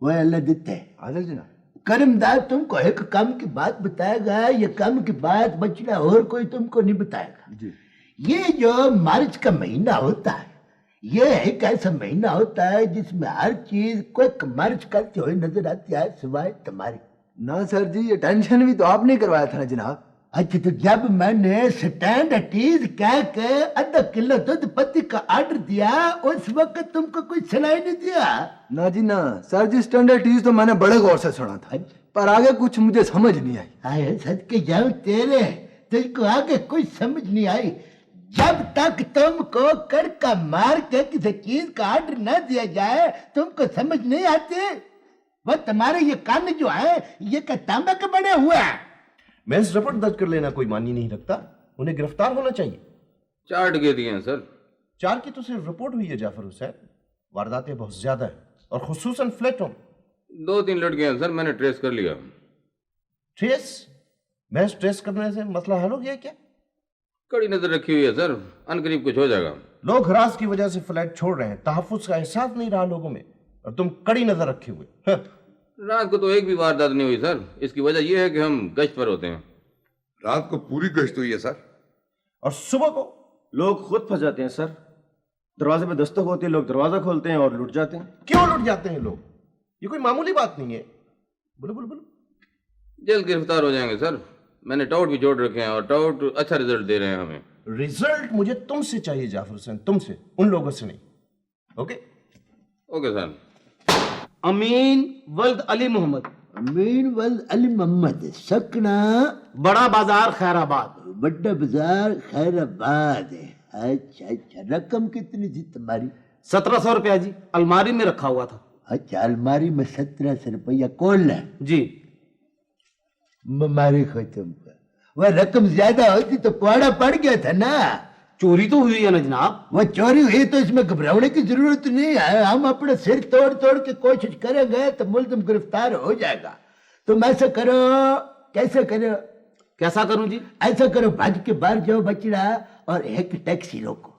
वो अल्लाह देता है। आदल जनाब, कर्मदार तुमको एक काम की बात बताएगा, ये काम की बात बचना और कोई तुमको नहीं बताएगा जी। ये जो मार्च का महीना होता है, ये एक ऐसा महीना होता है जिसमें हर चीज क्विक मार्च करते हुए नजर आती है सिवाय तुम्हारी। ना सर जी, ये टेंशन भी तो आपने करवाया था ना जनाब। अच्छा, तो जब मैंने स्टैंड टीज कह के आधा किलो दूध पत्ती का ऑर्डर दिया, उस वक्त तुमको कोई सुनाई नहीं दिया? ना जी ना सर जी, स्टैंडर्ड चीज तो मैंने बड़े गौर से सुना था, पर आगे कुछ मुझे समझ नहीं आई। आए सच के जाऊं तेरे, तुझको आगे कुछ समझ नहीं आई। जब तक तुमको कड़का मार के किसी चीज का ऑर्डर न दिया जाए तुमको समझ नहीं आती। वो तुम्हारे ये कान जो है ये क्या तांबे के बने हुए हैं? मैं इस रिपोर्ट दर्ज कर लेना कोई मानी नहीं रखता, उन्हें गिरफ्तार होना चाहिए। 4 डकैती दिए हैं सर। 4 की तो सिर्फ रिपोर्ट हुई है जाफर हुसैन, वारदातें बहुत ज्यादा है और खुसूसन फ्लैटों। 2-3 लड़के हैं सर, मैंने ट्रेस कर लिया। ट्रेस? महज ट्रेस करने से मसला हल हो गया क्या? कड़ी नजर रखी हुई है सर, अनकरीब कुछ हो जाएगा। लोग हरास की वजह से फ्लैट छोड़ रहे हैं, तहफ्फुज का एहसास नहीं रहा लोगों में, और तुम कड़ी नजर रखे हुए। हाँ। रात को तो एक भी वारदात नहीं हुई सर, इसकी वजह यह है कि हम गश्त पर होते हैं। रात को पूरी गश्त हुई है सर। और सुबह को लोग खुद फंस जाते हैं सर, दरवाजे पे दस्तक होती है, लोग दरवाजा खोलते हैं और लुट जाते हैं। क्यों लुट जाते हैं लोग? ये कोई मामूली बात नहीं है। बोलो बोलो बोलो। जल्द गिरफ्तार हो जाएंगे सर, मैंने टाउट भी जोड़ रखे हैं और टाउट अच्छा रिजल्ट दे रहे हैं हमें। रिजल्ट मुझे तुमसे चाहिए जाफर हुसैन, तुमसे, उन लोगों से नहीं। Okay okay sir. अमीन वल्द अली मोहम्मद, अमीन वल्द अली मोहम्मद, सकना बड़ा बाजार खैराबाद। बड़ा बाजार खैराबाद है। अच्छा अच्छा, रकम कितनी थी तुम्हारी? 1700 रुपया जी, अलमारी में रखा हुआ था। अच्छा, अलमारी में 1700 रुपया कौन है? जी। मुबारक हो तुमको, वह रकम ज्यादा होती तो पौड़ा पड़ गया था ना। चोरी तो हुई है ना जनाब। वह चोरी हुई तो इसमें घबराने की जरूरत नहीं है। हम अपने सिर तोड़ तोड़ के कोशिश करेंगे तो मुल्जिम गिरफ्तार हो जाएगा। तुम ऐसा करो, कैसे करो? कैसा करूं जी? ऐसा करो, भाज के बाहर जाओ बचड़ा और एक टैक्सी रोको।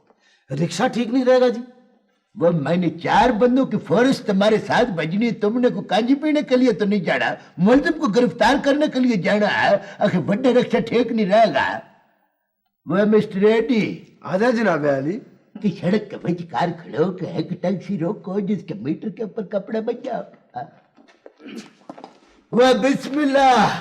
रिक्शा ठीक नहीं रहेगा जी? वो मैंने 4 बंदों की फौरस तुम्हारे साथ भेजनी, तुमने को कांजी पीने के लिए तो नहीं जाना, मुल्जिम को गिरफ्तार करने के लिए जाना है। आखिर बड़े रिक्शा ठीक नहीं रहेगा। वो मिस्टर रेड्डी, आजा जनाब अली। कि सड़क के बीच कार खड़े होकर एक टैक्सी रोको जिसके मीटर के ऊपर कपड़े बच जाओ। वो बिस्मिल्लाह,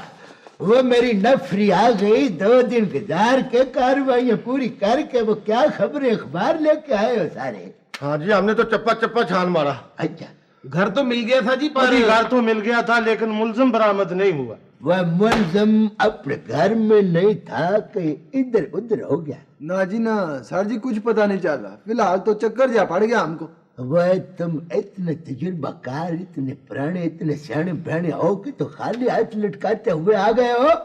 वो मेरी नफरी आ गई। 2 दिन गुजार के कार्रवाइयां पूरी करके वो क्या खबरें अखबार लेके आए हो सारे? हाँ जी, हमने तो चप्पा चप्पा छान मारा। अच्छा, घर तो मिल गया था जी, पर घर तो मिल गया था लेकिन मुल्जिम बरामद नहीं हुआ। वह मुल्जिम अपने घर में नहीं था, कहीं इधर उधर हो गया? ना जी ना सर जी, कुछ पता नहीं चला, फिलहाल तो चक्कर जा पड़ गया हमको। वह तुम इतने तजुर्बाकार, इतने पुराने, इतने सियाने बहने हो कि तो खाली हाथ लटकाते हुए आ गए हो।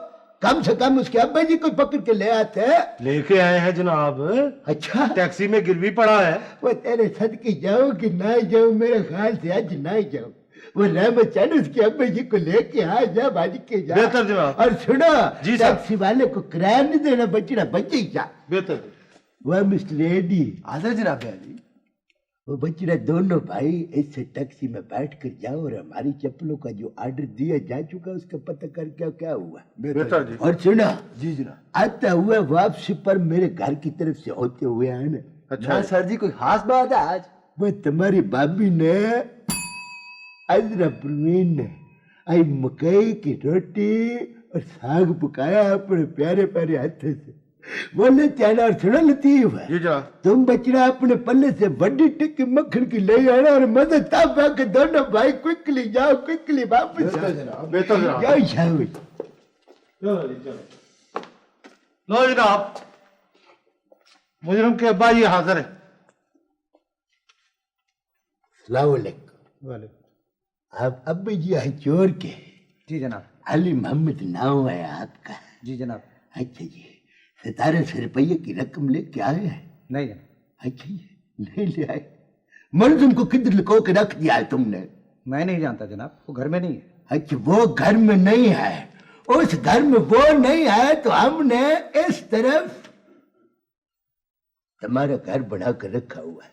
कम से कम उसके अब्बा जी को पकड़ के ले आते। लेके आए हैं जनाब। अच्छा, टैक्सी में गिरवी पड़ा है। वो तेरे सदके जाओ कि ना जाओ, मेरे ख्याल से आज ना जाओ। वो रहमत चैन उसके अब्बा जी को लेके आ जा, भाज के जा। बेहतर जनाब। और सुनो, जी साहब। टैक्सी वाले को किराया नहीं देना, बचना बचे जा। बेहतर। वह मिस्टर रेड्डी, आजा जनाब अली। वो बचड़ा दोनों भाई इस टैक्सी में बैठ कर जाओ और हमारी चप्पलों का जो ऑर्डर दिया जा चुका उसका पता करके क्या हुआ। बेहतर जी। और सुना, जी जनाब। आता हुआ वापसी पर मेरे घर की तरफ से होते हुए आना। अच्छा सर जी, कोई खास बात है आज? वो तुम्हारी भाभी ने, अजरा प्रवीण ने, आई मकई की रोटी और साग पकाया अपने प्यारे प्यारे हाथों से। बोले त्याना और सुना लतीफ, जी जनाब। तुम बचड़ा अपने पल्ले से बड़ी टिक्की मक्खन की ले आना और मदद तब आके दोनों भाई क्विकली जाओ, क्विकली वापस आओ। बेहतर जनाब। जाओ जाओ। लो जनाब, मुजरिम के अब्बा जी हाजिर है। सलाम अलैकुम। आप अब्बा जी हैं चोर के? जी जनाब। अली मोहम्मद नाम है आपका? जी जनाब। अच्छा जी, 1700 रुपये की रकम लेके आए हैं? नहीं जनाब। अच्छा जी, नहीं ले आए। मुल्जिम को किधर लुको के रख दिया है तुमने? मैं नहीं जानता जनाब, वो घर में नहीं है। अच्छा, वो घर में नहीं है, उस घर में वो नहीं है तो हमने इस तरफ तुम्हारा घर बना कर रखा हुआ है।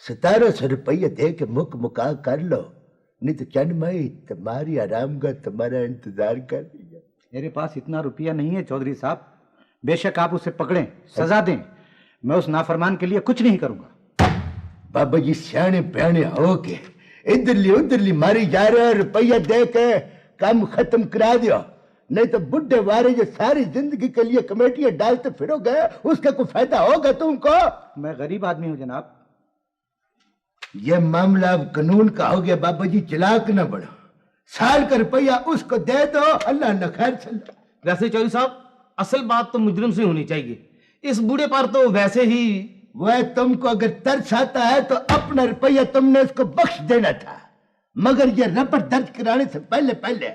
1700 रुपये दे के मुक मुका कर लो, नहीं तो चंद मई तुम्हारी आराम का तुम्हारा इंतजार कर रही है। मेरे पास इतना रुपया नहीं है चौधरी साहब। बेशक आप उसे पकड़ें, सजा दें, मैं उस नाफरमान के लिए कुछ नहीं करूंगा। बाबा जी सियाने प्याने हो के इधरली उधरली मारी जा रहे हो, रुपया दे के काम खत्म करा दियो, नहीं तो बुढ़े वारे जो सारी जिंदगी के लिए कमेटियां डालते फिरोगे उसका कोई फायदा होगा तुमको? मैं गरीब आदमी हूं जनाब। ये मामला अब कानून का हो गया बाबा जी, चलाक न बढ़ो। साल का रुपया उसको दे दो, अल्लाह न खैर चलो। वैसे चौधरी साहब असल बात तो मुजरिम से होनी चाहिए, इस बूढ़े पर तो वैसे ही। वह तुमको अगर तरस आता है तो अपना रुपया तुमने उसको बख्श देना था, मगर ये रबर दर्ज कराने से पहले पहले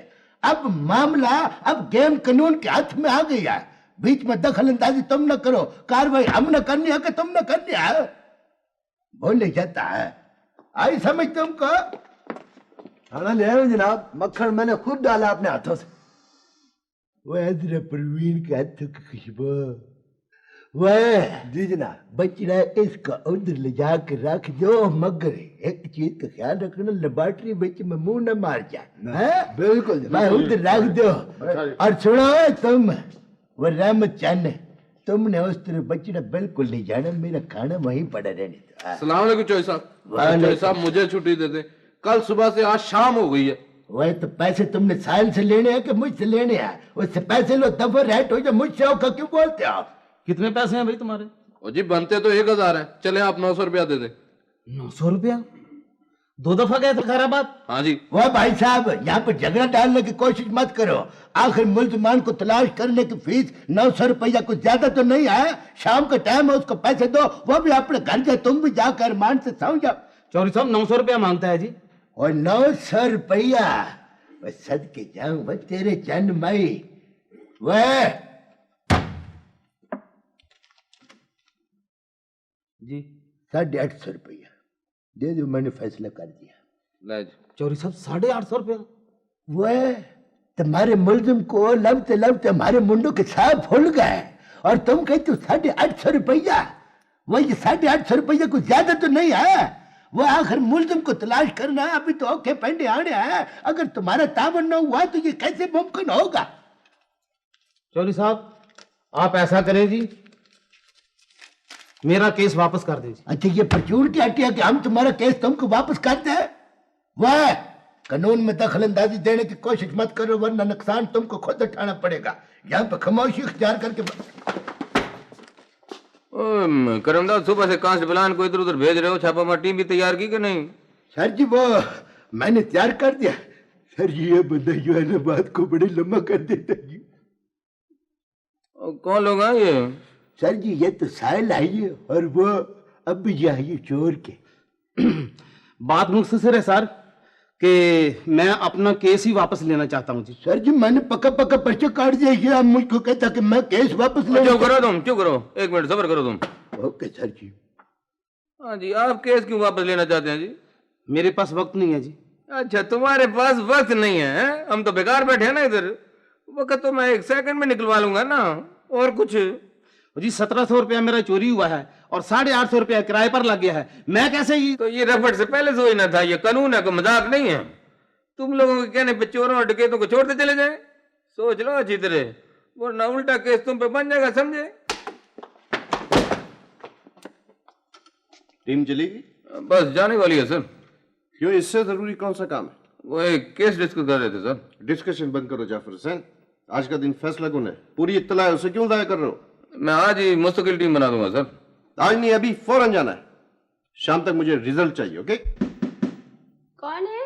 अब मामला अब गेम कानून के हाथ में आ गया है। बीच में दखल अंदाजी तुम न करो, कार्रवाई हम न करनी है कि तुम न करनी है, बोले जाता है। आई समझ तुमको? खाना ले आए हो जनाब, मक्खन मैंने खुद डाला अपने हाथों से। वह जरा परवीन के हाथों की खुशबू, वह जी जनाब। बचड़ा इसका उधर ले जाकर रख दो, मगर एक चीज का ख्याल रखना, लेबोरेटरी बीच में मुंह न मार जाए। बिल्कुल जनाब। मैं उधर रख दो। और सुनो तुम, वो रहमत चाहने तुमने उस तरह बचड़ा बिल्कुल नहीं जाना, मेरा खाना वहीं पड़ा रहने दो। सलाम अलैकुम चौधरी साहब। चौधरी साहब मुझे छुट्टी दे दे, कल सुबह से आज शाम हो गई है। वह तो पैसे तुमने साल से लेने हैं कि मुझसे लेने हैं? उससे पैसे लो तब रेट हो जाए, मुझसे होकर क्यों बोलते हो? कितने पैसे हैं भाई तुम्हारे? और जी बनते तो 1000 है, चले आप 900 रुपया दे दे। 900 रुपया? 2 दफा गए थे खैराबाद। हाँ जी। वह भाई साहब यहाँ पर झगड़ा डालने की कोशिश मत करो। आखिर मुल्जमान को तलाश करने की फीस 900 रुपया कुछ ज्यादा तो नहीं है। शाम का टाइम है, उसको पैसे दो, वो भी अपने घर जाए, तुम भी जाकर मान से सो जाओ। चौधरी साहब 900 रुपया मांगता है जी। और 900 रुपया सदके जाऊं वह तेरे चंद मई। वह जी 850 रुपया दे दो, मैंने फैसला कर दिया। ले जी। चौधरी साहब 850 रुपया? वह तुम्हारे मुल्जिम को लबते लबते हमारे मुंडों के साथ फूल गए और तुम कहते हो 850 रुपया। वही 850 रुपया कुछ ज्यादा तो नहीं है। वो आखिर मुल्जिम को तलाश करना अभी तो औखे पेंडे आने हैं। अगर तुम्हारा तावन न हुआ तो ये कैसे मुमकिन होगा? चौधरी साहब आप ऐसा करें जी, मेरा केस वापस कर दीजिए। अच्छा ये परचून की हटिया कि हम तुम्हारा केस तुमको वापस करते हैं? वह कानून में दखल अंदाजी देने की कोशिश मत करो, वरना नुकसान तुमको खुद उठाना पड़ेगा। यहाँ पे खामोशी इख्तियार करके करमदास सुबह से कांस्टेबलान को इधर उधर भेज रहे हो, छापामार टीम भी तैयार की कि नहीं? सर जी वो मैंने तैयार कर दिया। सर जी ये बंदा जो है ना बात को बड़ी लंबा कर देता जी। कौन लोग हैं ये? सर जी ये तो साहिल आई है और वो अब भी जाइए चोर के। बात मुख्तसर है सर कि मैं अपना केस ही वापस लेना चाहता हूँ जी। सर जी मैंने पक्का पक्का पर्चा काट दिया, ये आप मुझको कहता कि मैं केस वापस ले। क्यों करो तुम, क्यों करो, 1 मिनट सब्र करो तुम। ओके सर जी। हाँ जी, आप केस क्यों वापस लेना चाहते हैं जी? मेरे पास वक्त नहीं है जी। अच्छा तुम्हारे पास वक्त नहीं है, हैं? हम तो बेकार बैठे हैं ना इधर। वक्त तो मैं 1 सेकंड में निकलवा लूंगा ना, और कुछ। जी 1700 रुपया मेरा चोरी हुआ है और 850 रुपया किराए पर लग गया है, मैं कैसे ही। तो ये रफड़ से पहले सोचना था, ये कानून है, कोई मजाक नहीं है। तुम लोगों के कहने पे चोरों और डकैतों को छोड़ते चले जाए? सोच लो अच्छी तरह, वरना उल्टा केस तुम पे बन जाएगा, समझे? टीम चलेगी? बस जाने वाली है सर। क्यों, इससे जरूरी कौन सा काम है? वो एक केस डिस्कस कर रहे थे सर। डिस्कशन बंद करो जाफर हुसैन, आज का दिन फैसला कौन है? पूरी इत्तला है, उसे क्यों जाया कर रहे हो? मैं आज ही मुस्तकिल टीम बना दूंगा सर। आज नहीं, अभी फौरन जाना है। शाम तक मुझे रिजल्ट चाहिए। ओके? कौन है?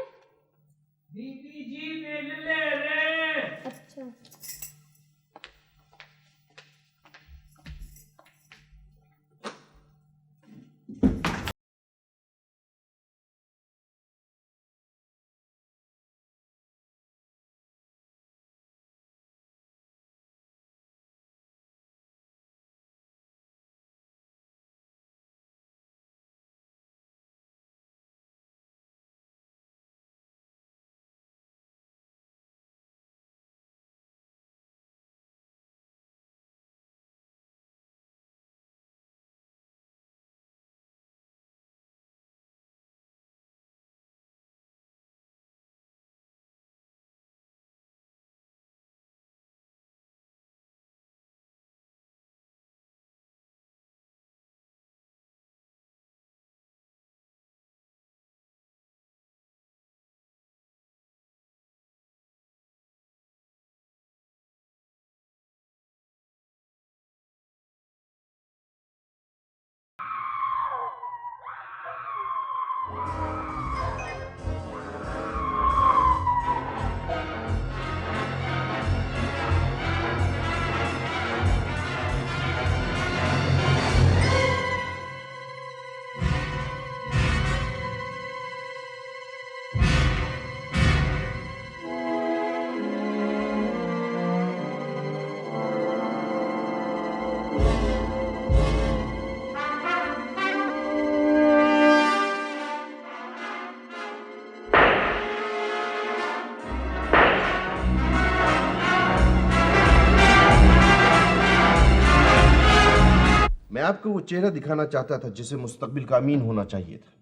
आपको वो चेहरा दिखाना चाहता था जिसे मुस्तकबिल का अमीन होना चाहिए था।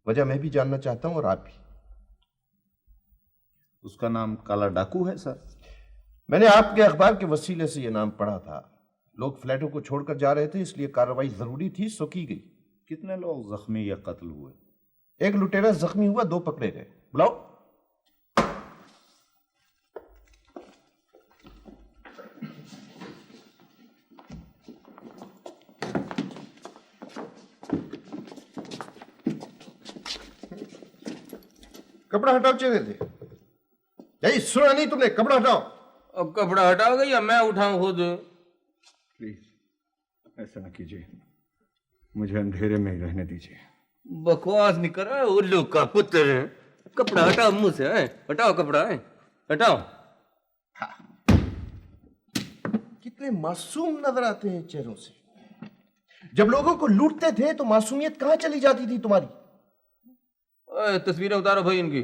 वजह मैं भी जानना चाहता हूं और आप भी। उसका नाम काला डाकू है सर। मैंने आपके अखबार के वसीले से यह नाम पढ़ा था। लोग फ्लैटों को छोड़कर जा रहे थे, इसलिए कार्रवाई जरूरी थी, सो की गई। कितने लोग जख्मी या कत्ल हुए? एक लुटेरा जख्मी हुआ, 2 पकड़े गए। बुलाओ। कपड़ा हटाओ चेहरे से। यही सुना नहीं तुमने? कपड़ा हटाओ। अब कपड़ा हटाओगे या मैं उठाऊं खुद? प्लीज ऐसा ना कीजिए, मुझे अंधेरे में ही रहने दीजिए। बकवास नहीं कर रहा, उल्लू का पुत्र। कपड़ा हटाओ मुंह से, हटाओ कपड़ा, हटाओ। कितने मासूम नजर आते हैं चेहरों से। जब लोगों को लूटते थे तो मासूमियत कहां चली जाती थी तुम्हारी? तस्वीरें उतारो भाई इनकी।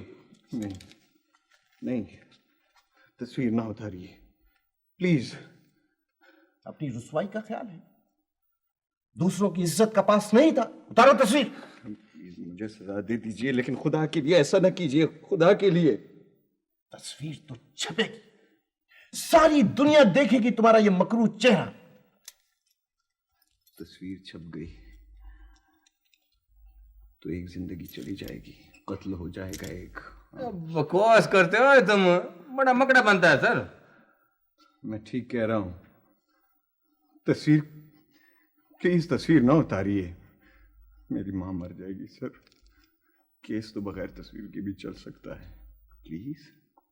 नहीं नहीं, तस्वीर ना उतारिए प्लीज। अपनी रुसवाई का ख्याल है, दूसरों की इज्जत का पास नहीं था। उतारो तस्वीर। प्लीज मुझे सजा दे दीजिए, लेकिन खुदा के लिए ऐसा ना कीजिए, खुदा के लिए। तस्वीर तो छपेगी, सारी दुनिया देखेगी तुम्हारा ये मकरू चेहरा। तस्वीर छप गई तो एक जिंदगी चली जाएगी, कत्ल हो जाएगा एक। बकवास करते हो तुम, बड़ा मकड़ा बनता है सर। मैं ठीक कह रहा हूं। तस्वीर प्लीज तस्वीर ना उतारिए, मेरी मां मर जाएगी सर। केस तो बगैर तस्वीर के भी चल सकता है, प्लीज।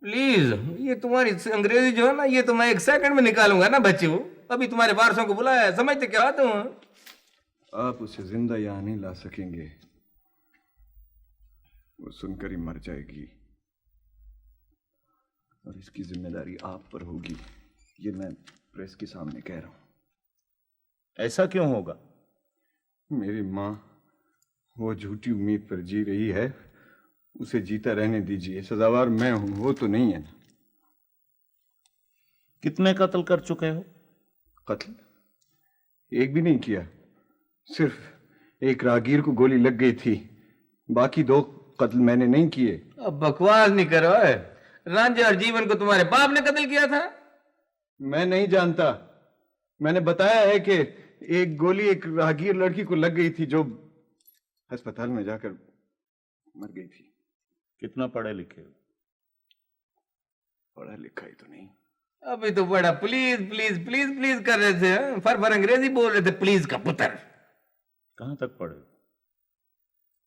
प्लीज, ये तुम्हारी अंग्रेजी जो है ना, ये तो मैं 1 सेकंड में निकालूंगा ना बच्चों। अभी तुम्हारे वारसों को बुलाया है, समझते क्या हो तुम? आप उसे जिंदा यहाँ नहीं ला सकेंगे, वो सुनकर ही मर जाएगी और इसकी जिम्मेदारी आप पर होगी। ये मैं प्रेस के सामने कह रहा हूं। ऐसा क्यों होगा? मेरी माँ वो झूठी उम्मीद पर जी रही है, उसे जीता रहने दीजिए। सजावार मैं हूं, वो तो नहीं है ना। कितने कत्ल कर चुके हो? कत्ल एक भी नहीं किया, सिर्फ एक राहगीर को गोली लग गई थी, बाकी 2 कत्ल मैंने नहीं किए। अब बकवास नहीं करो। रांझे और जीवन को तुम्हारे बाप ने कत्ल किया था? मैं नहीं जानता, मैंने बताया है कि एक गोली एक राहगीर लड़की को लग गई थी जो अस्पताल में जाकर मर गई थी। कितना पढ़े लिखे हो? पढ़ा लिखा ही तो नहीं। अभी तो बड़ा प्लीज प्लीज प्लीज प्लीज कर रहे थे, फर अंग्रेजी बोल रहे थे, प्लीज का पुत्र। कहां तक पढ़े?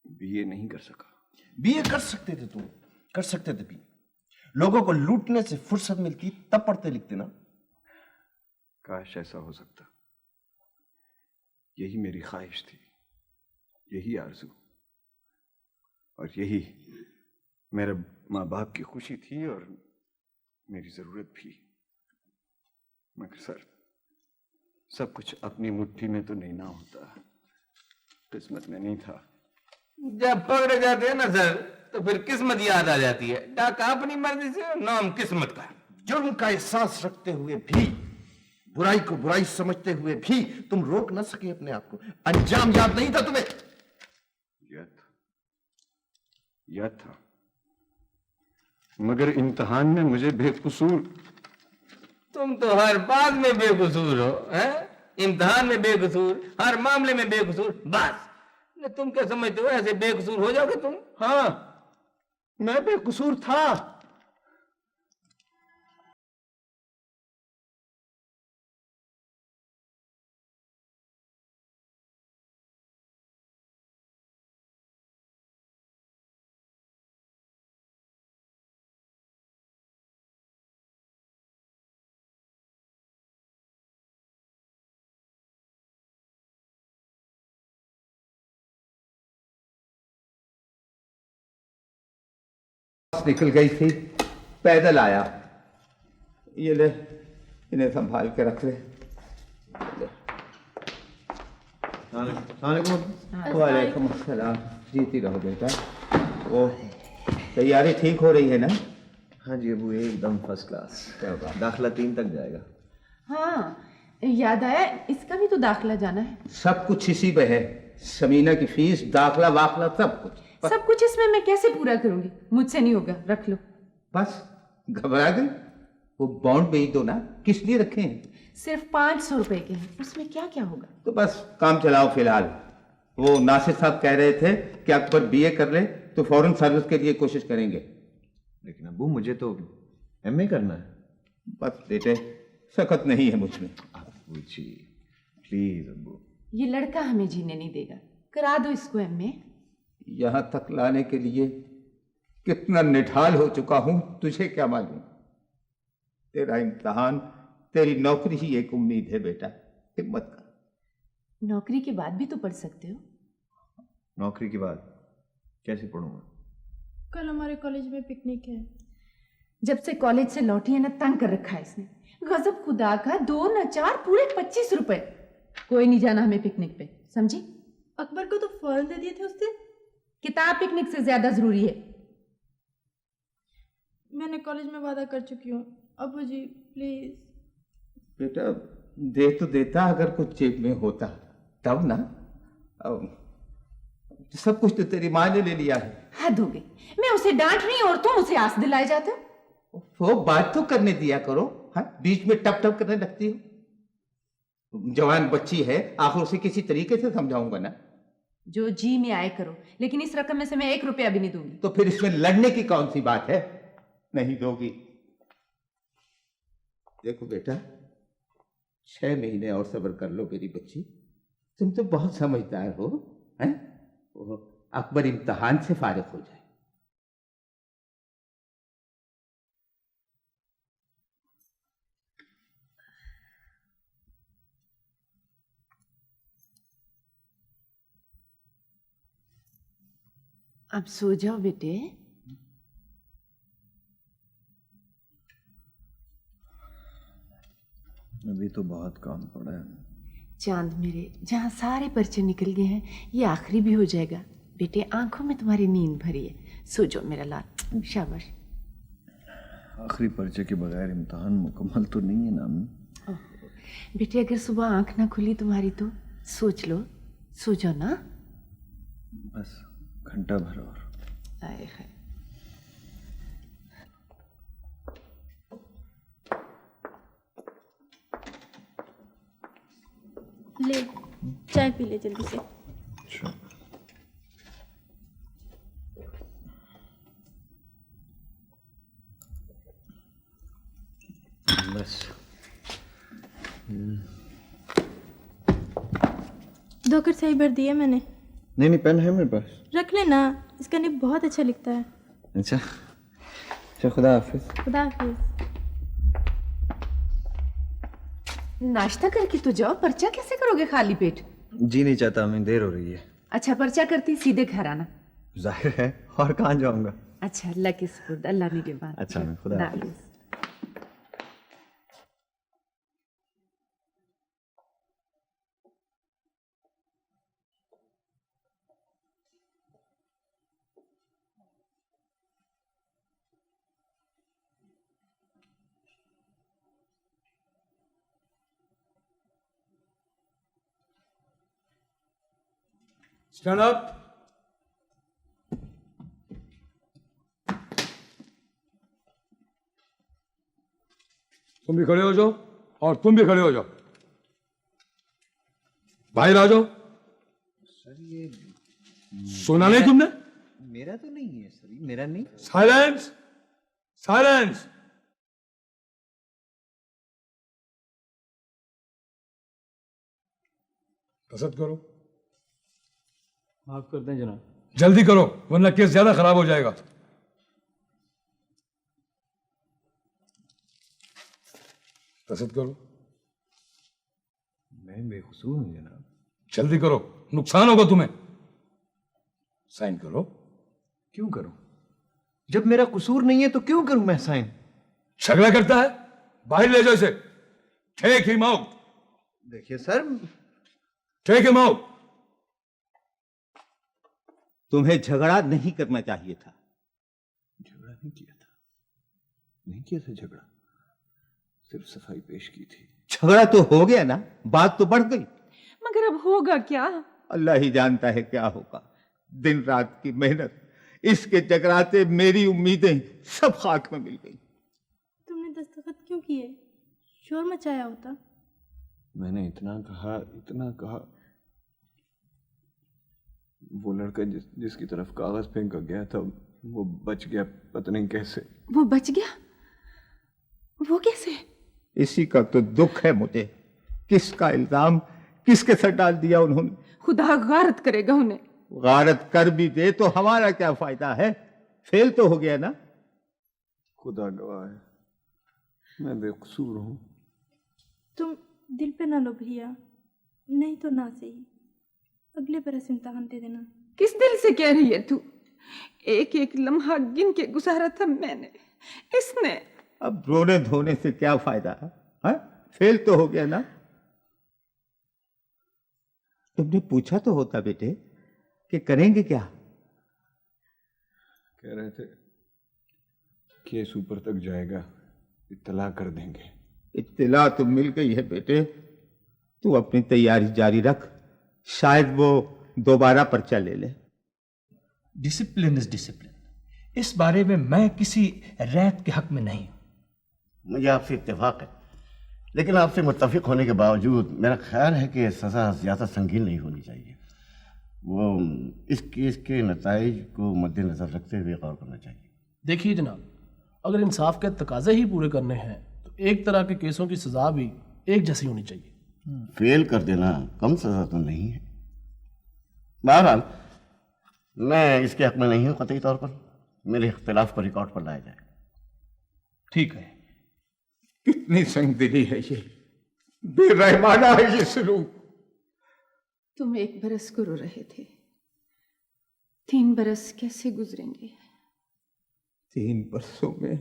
बीए नहीं कर सका। बीए कर सकते थे तुम, कर सकते थे बीए। लोगों को लूटने से फुर्सत मिलती तब पढ़ते लिखते ना। काश ऐसा हो सकता, यही मेरी ख्वाहिश थी, यही आरज़ू और यही मेरे माँ बाप की खुशी थी और मेरी जरूरत भी। मगर सर, सब कुछ अपनी मुट्ठी में तो नहीं ना होता, किस्मत में नहीं था। जब पकड़े जाते हैं ना सर, तो फिर किस्मत याद आ जाती है। डाका अपनी मर्जी से, नाम किस्मत का। जुर्म का एहसास रखते हुए भी, बुराई को बुराई समझते हुए भी तुम रोक न सके अपने आप को। अंजाम याद नहीं था तुम्हें? याद था, मगर इम्तिहान में मुझे बेकसूर। तुम तो हर बात में बेकसूर हो, हैं? इम्तिहान में बेकसूर, हर मामले में बेकसूर। बस तुम क्या समझते हो ऐसे बेकसूर हो जाओगे तुम? हाँ, मैं बेकसूर था। निकल गई थी, पैदल आया। ये ले, इन्हें संभाल के रख ले। वालेकुम अस्सलाम। जीती रहो बेटा। वो तैयारी ठीक हो रही है ना? हाँ जी अबू, एकदम फर्स्ट क्लास। दाखिला 3 तक जाएगा। हाँ, याद आया, इसका भी तो दाखिला जाना है। सब कुछ इसी में है, समीना की फीस, दाखला वाखला सब कुछ। सब कुछ इसमें मैं कैसे पूरा करूंगी? मुझसे नहीं होगा, रख लो। बस घबरा गई? वो बॉन्ड भेज दो ना, किस लिए रखे हैं? सिर्फ 500 रुपए के हैं, उसमें क्या क्या होगा? तो बस काम चलाओ फिलहाल। वो नासिर साहब कह रहे थे कि अकबर बीए कर ले तो फॉरेन सर्विस के लिए कोशिश करेंगे। लेकिन अब्बू मुझे तो एमए करना है। बस बेटे, सख्त नहीं है मुझमें। अब्बू जी प्लीज अब्बू। ये लड़का हमें जीने नहीं देगा, करा दो इसको एमए। यहां तक लाने के लिए कितना निढाल हो चुका हूं, तुझे क्या मालूम। तेरा इम्तिहान, तेरी नौकरी ही एक उम्मीद है बेटा, हिम्मत कर। नौकरी के बाद भी तो पढ़ सकते हो। नौकरी के बाद कैसे पढ़ूंगा? कल हमारे कॉलेज में पिकनिक है। जब से कॉलेज से लौटी है ना, तंग कर रखा है इसने। गजब खुदा का, 2 न 4 पूरे 25 रुपए। कोई नहीं जाना हमें पिकनिक पे, समझी? अकबर को तो फॉर्म दे दिए थे उस दिन। किताब पिकनिक से ज्यादा जरूरी है। मैंने कॉलेज में वादा कर चुकी हूँ। अब्बू जी प्लीज। बेटा दे तो देता, अगर कुछ जेब में होता तब ना। सब कुछ तो तेरी माँ ने ले लिया है। हद हो गई, मैं उसे डांट रही हूँ और तुम उसे आस दिलाए जाते हो। वो बात तो करने दिया करो, हाँ? बीच में टप टप करने लगती हो। जवान बच्ची है, आखिर उसे किसी तरीके से समझाऊंगा ना। जो जी में आए करो, लेकिन इस रकम में से मैं 1 रुपया भी नहीं दूंगी। तो फिर इसमें लड़ने की कौन सी बात है? नहीं दोगी? देखो बेटा, 6 महीने और सब्र कर लो मेरी बच्ची। तुम तो बहुत समझदार हो, हैं? अकबर इम्तिहान से फारिग हो जाए। अब सो जाओ बेटे। अभी तो बहुत काम पड़ा है। चांद मेरे, जहाँ सारे पर्चे निकल गए हैं, ये आखिरी भी हो जाएगा। बेटे आंखों में तुम्हारी नींद भरी है, सो जाओ मेरा लाल, शाबाश। आखिरी पर्चे के बगैर इम्तिहान मुकम्मल तो नहीं है ना अम्मी। बेटे अगर सुबह आंख ना खुली तुम्हारी तो सोच लो, सो जाओ ना। बस घंटा भर और। आए है। ले चाय पी ले जल्दी से। अच्छा। बस 2 कर सही भर दिया मैंने। नहीं पेन है मेरे पास। रख लेना, इसका निब बहुत अच्छा लिखता है। अच्छा अच्छा, खुदा हाफिज। खुदा हाफिज। नाश्ता करके तो जाओ, पर्चा कैसे करोगे खाली पेट? जी नहीं चाहता, हमें देर हो रही है। अच्छा पर्चा करती सीधे घर आना। जाहिर है, और कहाँ जाऊंगा। अच्छा अल्लाह के सुपुर्द, अल्लाह निगहबान। अच्छा मैं खुदा हाफिज। Stand up. तुम भी खड़े हो जाओ और तुम भी खड़े हो जाओ। बाहर आ जाओ। सर ये सुना नहीं तुमने? मेरा तो नहीं है सर, मेरा नहीं। Silence, silence. कसरत करो। माफ कर दें जनाब। जल्दी करो वरना केस ज्यादा खराब हो जाएगा। कसरत करो। मैं बेकसूर हूं जनाब। जल्दी करो, नुकसान होगा तुम्हें। साइन करो। क्यों करूं? जब मेरा कसूर नहीं है तो क्यों करूं मैं साइन? झगड़ा करता है, बाहर ले जाओ इसे। Take him out. देखिए सर, टेक हिम आउट। तुम्हें झगड़ा नहीं करना चाहिए था। झगड़ा नहीं किया था, नहीं किया था झगड़ा, सिर्फ सफाई पेश की थी। झगड़ा तो हो गया ना, बात तो बढ़ गई। मगर अब होगा क्या? अल्लाह ही जानता है क्या होगा। दिन रात की मेहनत, इसके जगराते, मेरी उम्मीदें सब खाक में मिल गई। तुमने दस्तखत क्यों किए? शोर मचाया होता। मैंने इतना कहा। वो लड़का जिसकी तरफ कागज फेंका गया था वो बच गया, पता नहीं कैसे। वो बच गया? वो कैसे? इसी का तो दुख है मुझे। किसका इल्जाम किसके सर डाल दिया उन्होंने। खुदा गारत करेगा उन्हें। गारत कर भी दे तो हमारा क्या फायदा है, फेल तो हो गया ना। खुदा गवाह है, मैं बेकसूर हूं। तुम दिल पे ना लो भैया, नहीं तो ना सही, अगले बरस इम्तहान दे देना। किस दिल से कह रही है तू? एक एक लम्हा गिन के गुजारा था मैंने, इसने। अब रोने धोने से क्या फायदा है? फेल तो हो गया ना। तुमने पूछा तो होता बेटे कि करेंगे क्या। कह रहे थे केस ऊपर तक जाएगा, इत्तला कर देंगे। इत्तला तो मिल गई है बेटे, तू अपनी तैयारी जारी रख, शायद वो दोबारा पर्चा ले ले। Discipline is discipline. इस बारे में मैं किसी रैत के हक में नहीं हूं। मुझे आपसे इत्तेफाक है, लेकिन आपसे मुत्तफिक होने के बावजूद मेरा ख्याल है कि सज़ा ज़्यादा संगीन नहीं होनी चाहिए। वो इस केस के नताइज को मद्देनज़र रखते हुए गौर करना चाहिए। देखिए जनाब, अगर इंसाफ के तकाजे ही पूरे करने हैं तो एक तरह के केसों की सज़ा भी एक जैसी होनी चाहिए। फेल कर देना कम सज़ा तो नहीं है। बहरहाल मैं इसके हक में नहीं हूँ कतई तौर पर। मेरे इख्तिलाफ को रिकॉर्ड पर लाया जाए। ठीक है। कितनी संगदिली है ये, बेरहमाना है ये सलूक। तुम 1 बरस को रो रहे थे, 3 बरस कैसे गुजरेंगे? 3 बरसों में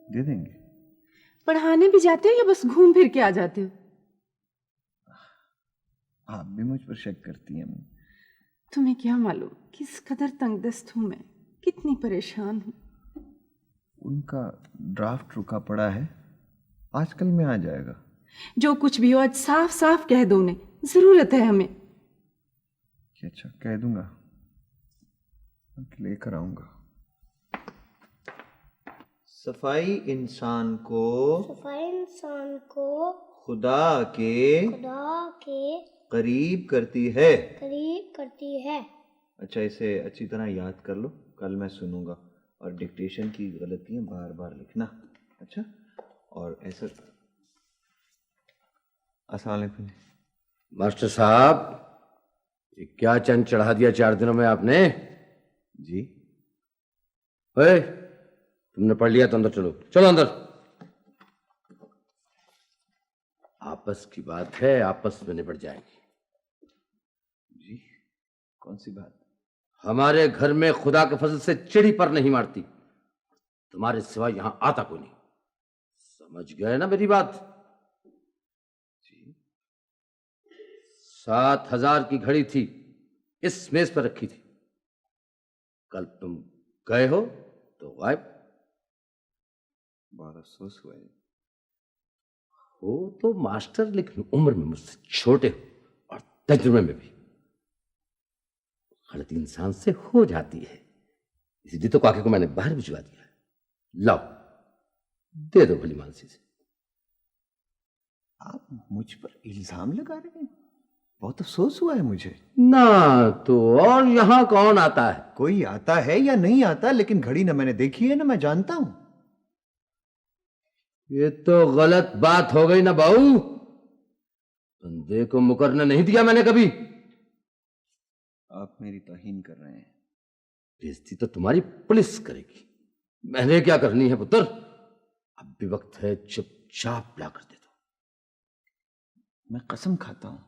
दे देंगे। पढ़ाने भी जाते हो या बस घूम फिर के आ जाते हो? आप भी मुझ पर शक करती हैं। तुम्हें क्या मालूम किस कदर तंगदस्त हूं मैं, कितनी परेशान हूं। उनका ड्राफ्ट रुका पड़ा है, आजकल में आ जाएगा। जो कुछ भी हो आज साफ साफ कह दो उन्हें, जरूरत है हमें। अच्छा कह दूंगा, लेकर आऊंगा। सफाई इंसान को खुदा के करीब करती है। अच्छा, इसे अच्छी तरह याद कर लो, कल मैं सुनूंगा। और डिक्टेशन की गलतियां बार बार लिखना। अच्छा, और ऐसा। अस्सलाम वालेकुम मास्टर साहब, ये क्या चंद चढ़ा दिया 4 दिनों में आपने? जी। ओए, तुमने पढ़ लिया तो अंदर चलो, चलो अंदर। आपस की बात है, आपस में निपट जाएगी। जी, कौन सी बात? हमारे घर में खुदा के फजल से चिड़ी पर नहीं मारती, तुम्हारे सिवा यहां आता कोई नहीं। समझ गए ना मेरी बात? जी। 7,000 की घड़ी थी, इस मेज पर रखी थी। कल तुम गए हो तो गायब। बहुत अफसोस हुआ है। हो तो मास्टर, लेकिन उम्र में मुझसे छोटे हो और तजुर्बे में भी। गलती इंसान से हो जाती है, इसलिए तो काके को मैंने बाहर भिजवा दिया है। लाओ, दे दो भली मानसी से। आप मुझ पर इल्जाम लगा रहे हैं? बहुत अफसोस हुआ है मुझे। ना तो और यहां कौन आता है? कोई आता है या नहीं आता, लेकिन घड़ी ना मैंने देखी है ना मैं जानता हूं। ये तो गलत बात हो गई ना बाऊ। बंदे को मुकरने नहीं दिया मैंने कभी। आप मेरी तौहीन कर रहे हैं। बेइज्जती तो तुम्हारी पुलिस करेगी, मैंने क्या करनी है पुत्र? अब भी वक्त है, चुपचाप ला कर दे दो। मैं कसम खाता हूं।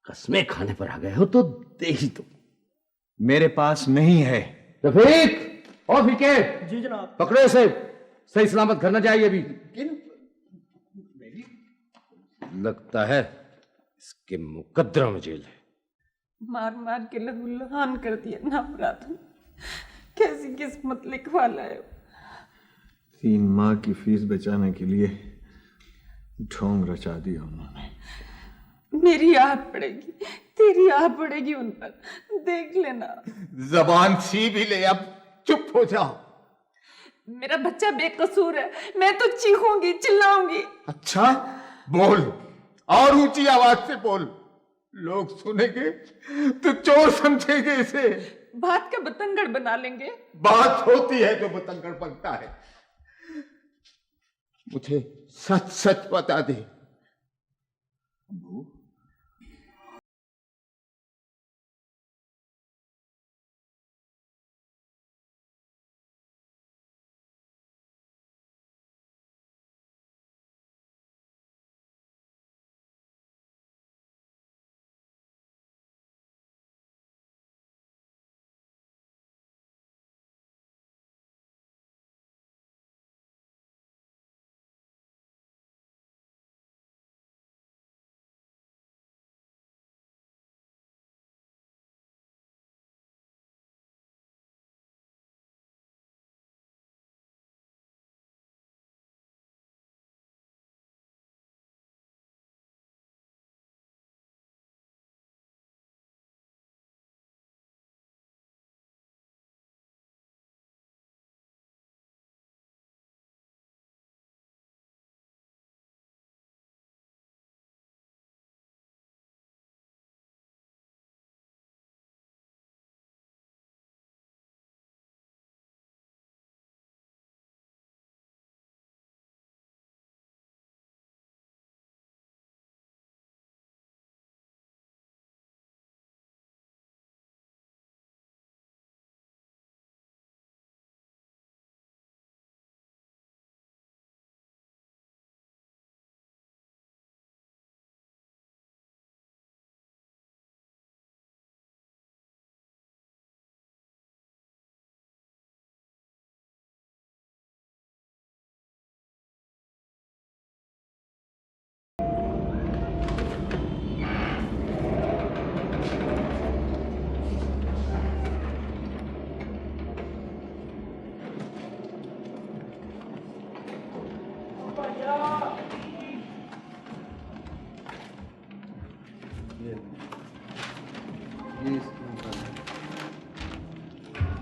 कसमें खाने पर आ गए हो तो दे ही दो। मेरे पास नहीं है। रफीक और फीके, जी जनाब। पकड़ो इसे, सही सलामत घर न जाइए अभी। लगता है इसके मुकद्दरों में जेल है। मार मार के लहू लुहान कर दिया ना अपराध। कैसी किस्मत लिखवा लाए हो। 3 माह की फीस बचाने के लिए ढोंग रचा दिया उन्होंने। मेरी आह पड़ेगी, तेरी आह पड़ेगी उन पर, देख लेना। जबान सी भी ले, अब चुप हो जाओ। मेरा बच्चा बेकसूर है, मैं तो चीखूंगी, चिल्लाऊंगी। अच्छा बोल, और ऊंची आवाज से बोल, लोग सुनेंगे तो चोर समझेंगे इसे। बात का बतंगड़ बना लेंगे। बात होती है जो बतंगड़ बनता है। मुझे सच सच बता दे।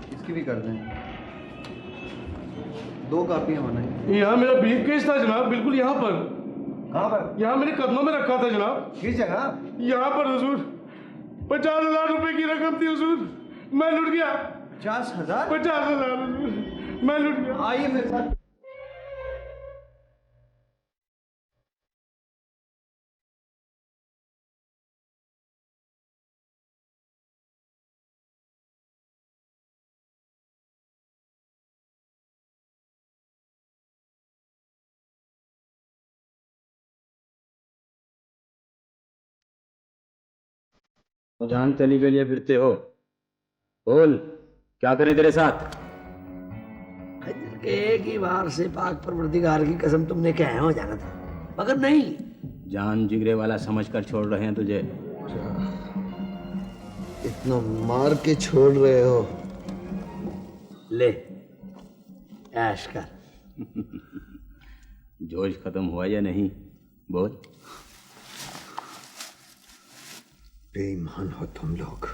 इसकी भी कर दें। 2 कापियां बनाई। यहाँ मेरा ब्रीफ केस था जनाब, बिल्कुल यहाँ पर। कहाँ पर? यहाँ मेरे कदमों में रखा था जनाब। किस जगह? यहाँ पर हुजूर। 50,000 रुपए की रकम थी हुजूर, मैं लुट गया। 50,000? 50,000 हुजूर, मैं लुट गया। आइए मेरे साथ। जान तली के लिए फिरते हो, बोल क्या करें तेरे साथ? एक ही बार से पाक परवरदिगार की कसम तुमने क्या हो जाना था, मगर नहीं। जान जिगरे वाला समझकर छोड़ रहे हैं तुझे। इतना मार के छोड़ रहे हो, ले ऐश कर। जोश खत्म हुआ या नहीं, बोल। बेईमान हो तुम लोग,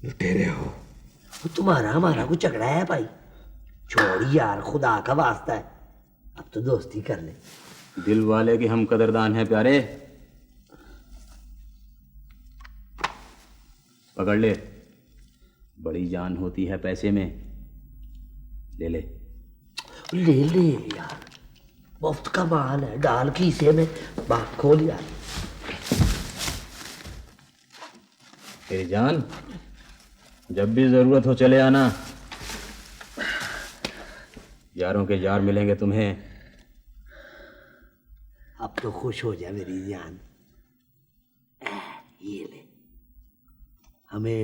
लुटेरे हो। वो तुम्हारा हमारा कुछ झगड़ा है भाई, छोड़ यार, खुदा का वास्ता है, अब तो दोस्ती कर ले। दिल वाले के हम कदरदान हैं प्यारे। पकड़ ले, बड़ी जान होती है पैसे में। ले ले ले ले यार, मुफ्त का माल है, डाल खीसे में, बात खोल यार। तेरी जान, जब भी जरूरत हो चले आना। यारों के यार मिलेंगे तुम्हें। अब तो खुश हो जा मेरी जान। ये ले, हमें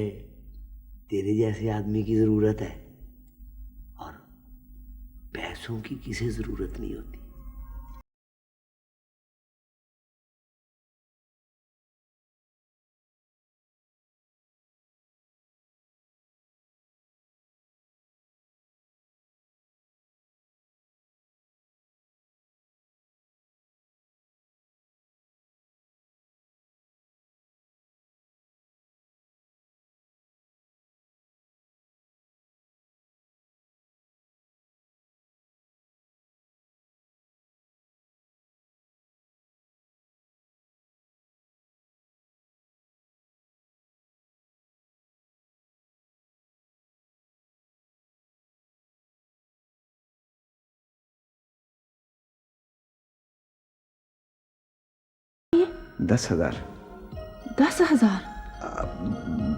तेरे जैसे आदमी की जरूरत है, और पैसों की किसी जरूरत नहीं होती। दस 10,000। 10,000?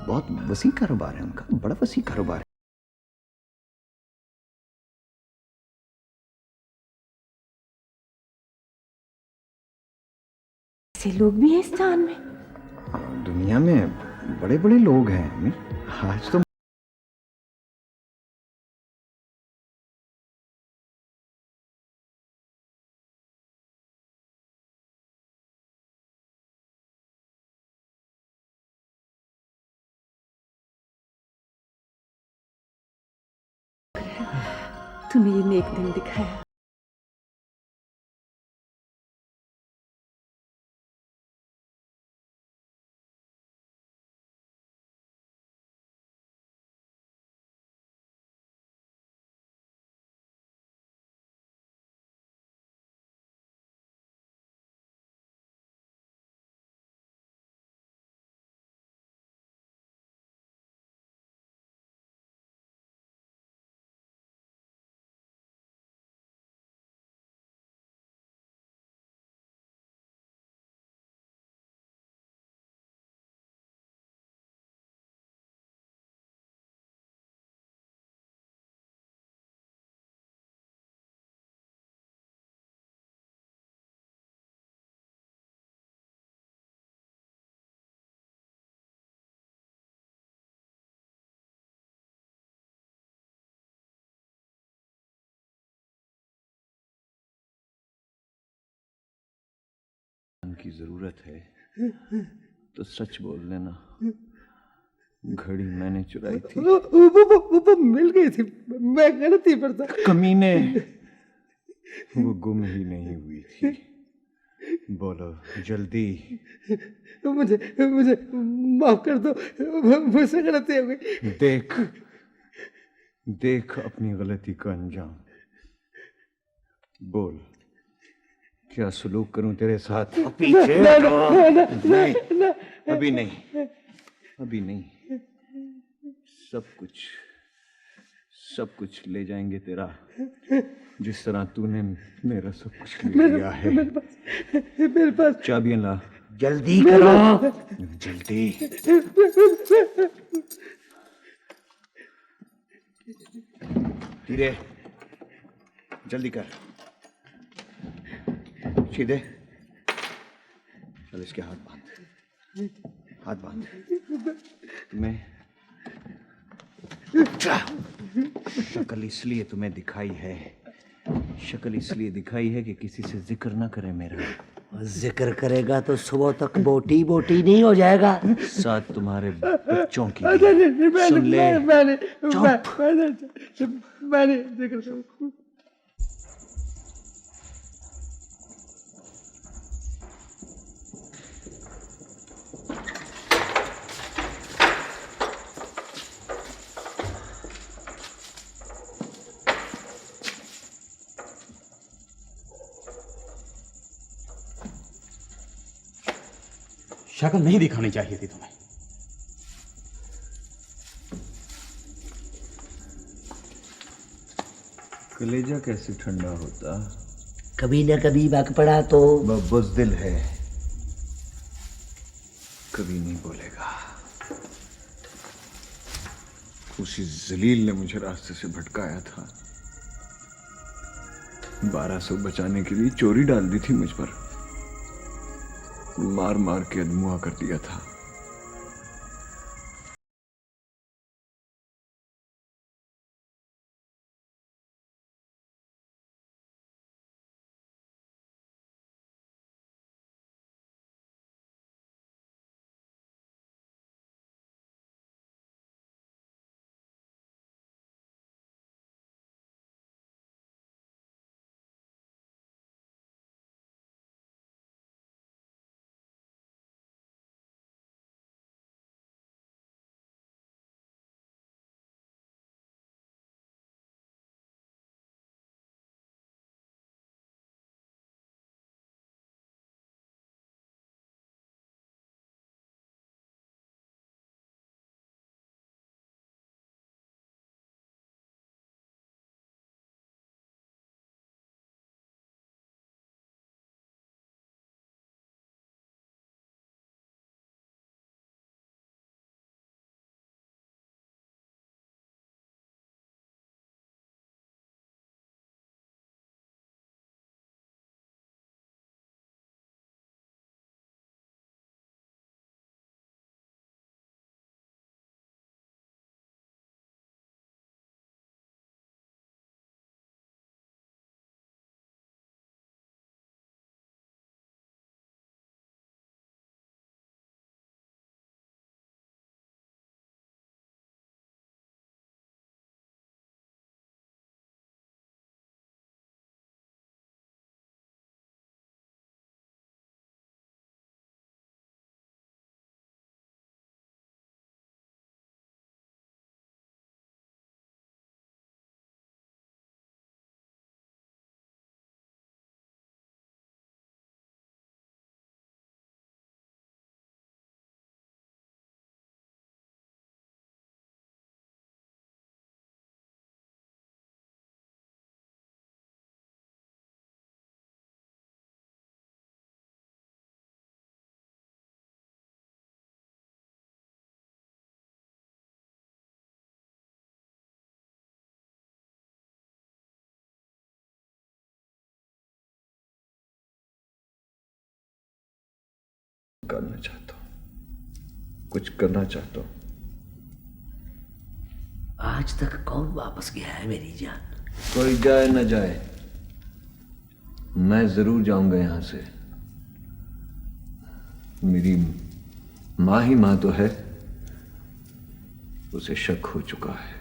बहुत वसी कारोबार है उनका, बड़ा वसी कारोबार है। ऐसे लोग भी हैं इस स्थान में? दुनिया में बड़े बड़े लोग हैं अमीर। आज तो तूने ये नेक दिन दिखाया। की जरूरत है तो सच बोल लेना। घड़ी मैंने चुराई थी। वो मिल गई थी, मैं गलती पर था। कमीने, वो गुम ही नहीं हुई थी। बोलो जल्दी। मुझे मुझे माफ कर दो, मुझसे गलती हो गई। देख देख अपनी गलती का अंजाम। बोल क्या सलूक करूं तेरे साथ? पीछे नहीं, अभी नहीं, अभी नहीं। सब कुछ ले जाएंगे तेरा, जिस तरह तूने मेरा सब कुछ ले लिया है। मेरे पास चाबियां ला। जल्दी करो। जल्दी। धीरे, जल्दी कर। सीधे चल, इसके हाथ बांध। तुम्हें शक्ल इसलिए तुम्हें दिखाई है, कि किसी से जिक्र ना करे मेरा। जिक्र करेगा तो सुबह तक बोटी बोटी नहीं हो जाएगा। साथ तुम्हारे बच्चों की भी। सुन ले। मैंने जिक्र करूं। शक्ल नहीं दिखानी चाहिए थी तुम्हें। कलेजा कैसे ठंडा होता? कभी न कभी वक्त पड़ा तो। बुज़दिल है, कभी नहीं बोलेगा। उसी जलील ने मुझे रास्ते से भटकाया था। 1200 बचाने के लिए चोरी डाल दी थी मुझ पर। मार मार के अधमुआ कर दिया था। करना चाहता हूं, कुछ करना चाहता हूं। आज तक कौन वापस गया है मेरी जान? कोई जाए न जाए, मैं जरूर जाऊंगा यहां से। मेरी मां ही मां तो है, उसे शक हो चुका है।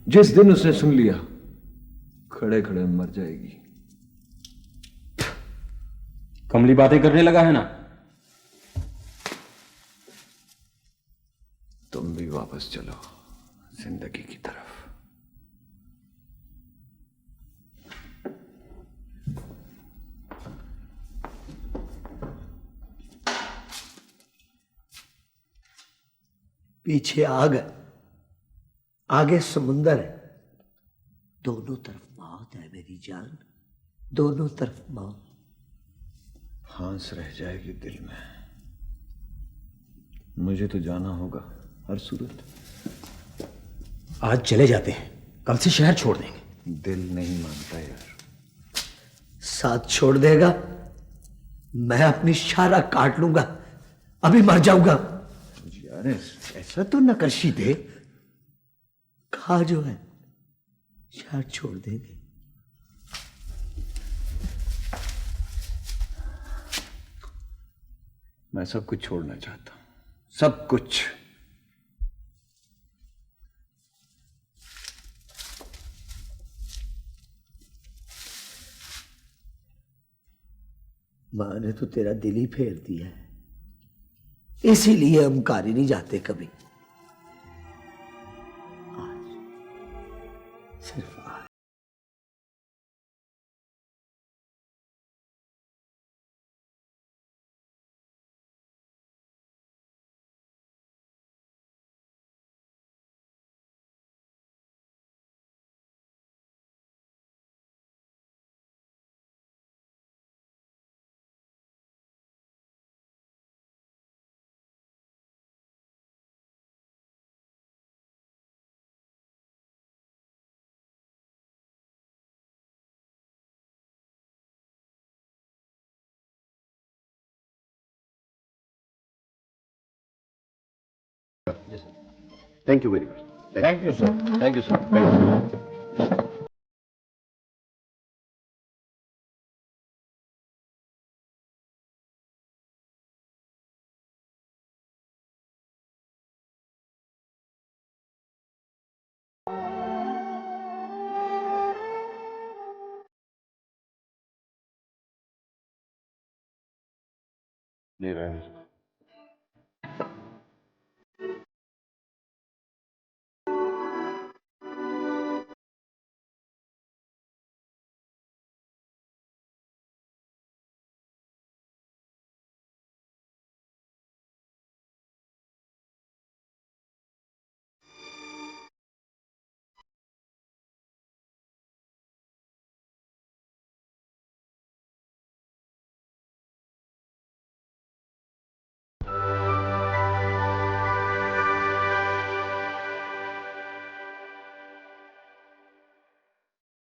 जिस दिन उसने सुन लिया, खड़े खड़े मर जाएगी। कमली बातें करने लगा है ना। तुम भी वापस चलो जिंदगी की तरफ। पीछे आग है, आगे समुंदर है, दोनों तरफ मौत है मेरी जान, दोनों तरफ मौत। फांस रह जाएगी दिल में। मुझे तो जाना होगा हर सूरत। आज चले जाते हैं, कल से शहर छोड़ देंगे। दिल नहीं मानता यार। साथ छोड़ देगा, मैं अपनी शारा काट लूंगा, अभी मर जाऊंगा। यार ऐसा तो नकशी दे। कहा जो है शहर छोड़ देंगे। मैं सब कुछ छोड़ना चाहता हूं, सब कुछ। मां ने तो तेरा दिल ही फेर दिया है, इसीलिए हम कारी नहीं जाते कभी। आज सिर्फ आज। Thank you very much. Thank you, sir. Thank you, sir. Thank you. नहीं रहने